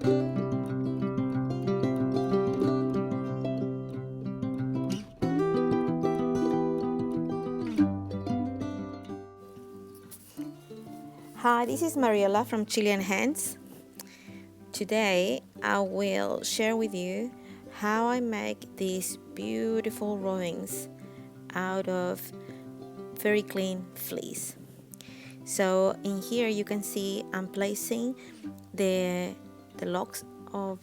Hi, this is Mariella from Chilean Hands. Today I will share with you how I make these beautiful rovings out of very clean fleece. So in here you can see I'm placing the locks of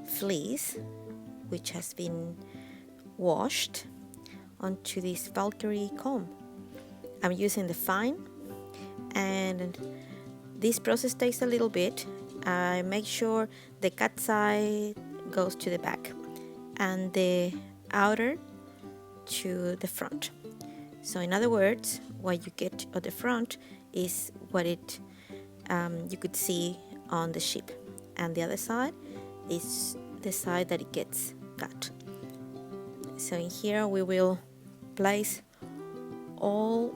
fleece which has been washed onto this Valkyrie comb. I'm using the fine, and this process takes a little bit. I make sure the cut side goes to the back and the outer to the front. So in other words, what you get at the front is what you could see on the ship, and the other side is the side that it gets cut. So in here we will place all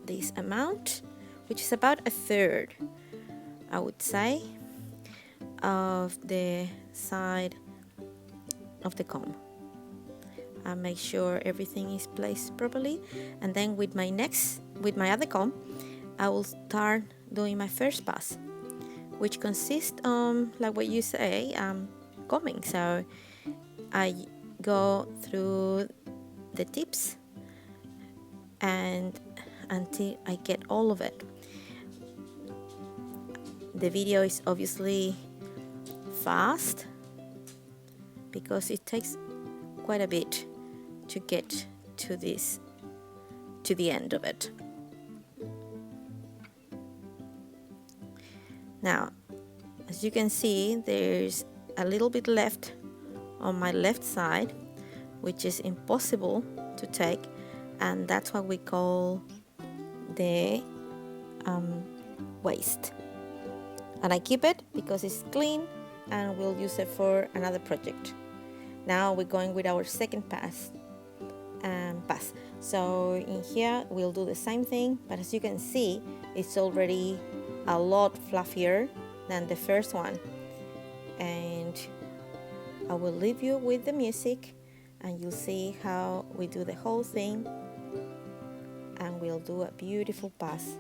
this amount, which is about a third, I would say, of the side of the comb. I make sure everything is placed properly, and then with my other comb, I will start doing my first pass, which consists like what you say, combing. So I go through the tips and until I get all of it. The video is obviously fast because it takes quite a bit to get to the end of it. Now, as you can see, there's a little bit left on my left side, which is impossible to take, and that's what we call the waste. And I keep it because it's clean and we'll use it for another project. Now we're going with our second pass. So in here we'll do the same thing, but as you can see, it's already a lot fluffier than the first one. And I will leave you with the music and you'll see how we do the whole thing, and we'll do a beautiful pass.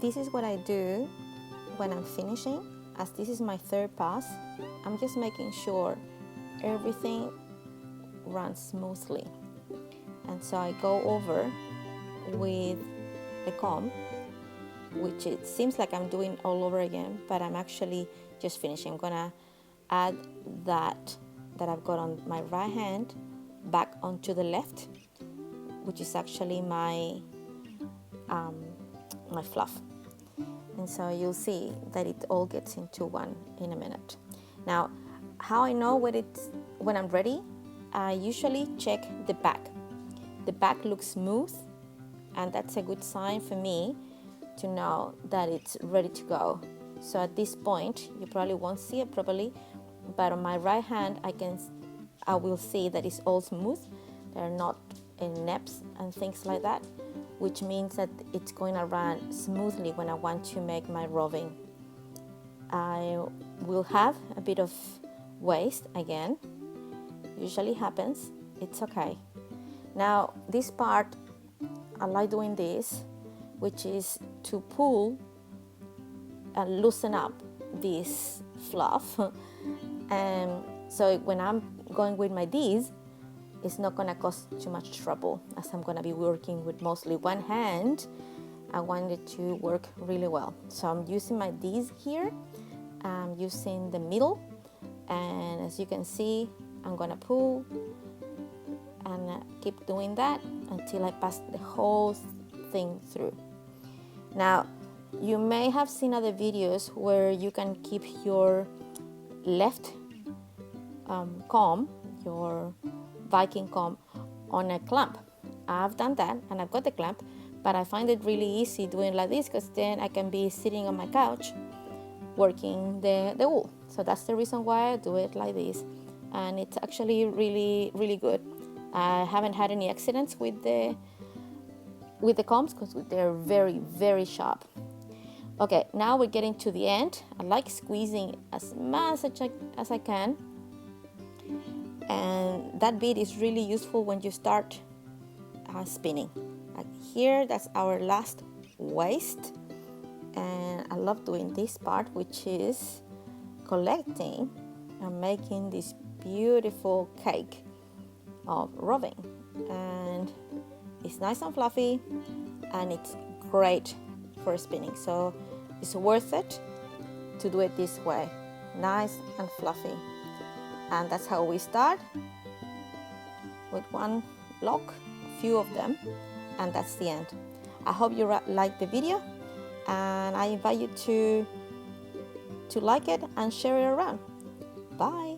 This is what I do when I'm finishing. As this is my third pass, I'm just making sure everything runs smoothly. And so I go over with the comb, which it seems like I'm doing all over again, but I'm actually just finishing. I'm gonna add that I've got on my right hand back onto the left, which is actually my my fluff. And so you'll see that it all gets into one in a minute. Now, how I know when I'm ready, I usually check the back. The back looks smooth, and that's a good sign for me to know that it's ready to go. So at this point, you probably won't see it properly, but on my right hand I will see that it's all smooth. There are not naps and things like that, which means that it's going to run smoothly when I want to make my roving. I will have a bit of waste again, usually happens, it's okay. Now this part, I like doing this, which is to pull and loosen up this fluff. And so when I'm going with my D's, it's not gonna cause too much trouble, as I'm gonna be working with mostly one hand. I want it to work really well. So I'm using my D's here. I'm using the middle, and as you can see, I'm gonna pull and keep doing that until I pass the whole thing through. Now, you may have seen other videos where you can keep your left comb, your Viking comb, on a clamp. I've done that and I've got the clamp, but I find it really easy doing like this, because then I can be sitting on my couch working the wool. So that's the reason why I do it like this, and it's actually really, really good. I haven't had any accidents with the combs, because they're very, very sharp. Okay, now we're getting to the end. I like squeezing as much as I can, and that bit is really useful when you start spinning. Like here, that's our last waist, and I love doing this part, which is collecting and making this beautiful cake of roving, and it's nice and fluffy, and it's great for spinning. So it's worth it to do it this way, nice and fluffy. And that's how we start, with one lock, a few of them, and that's the end. I hope you like the video, and I invite you to like it and share it around. Bye.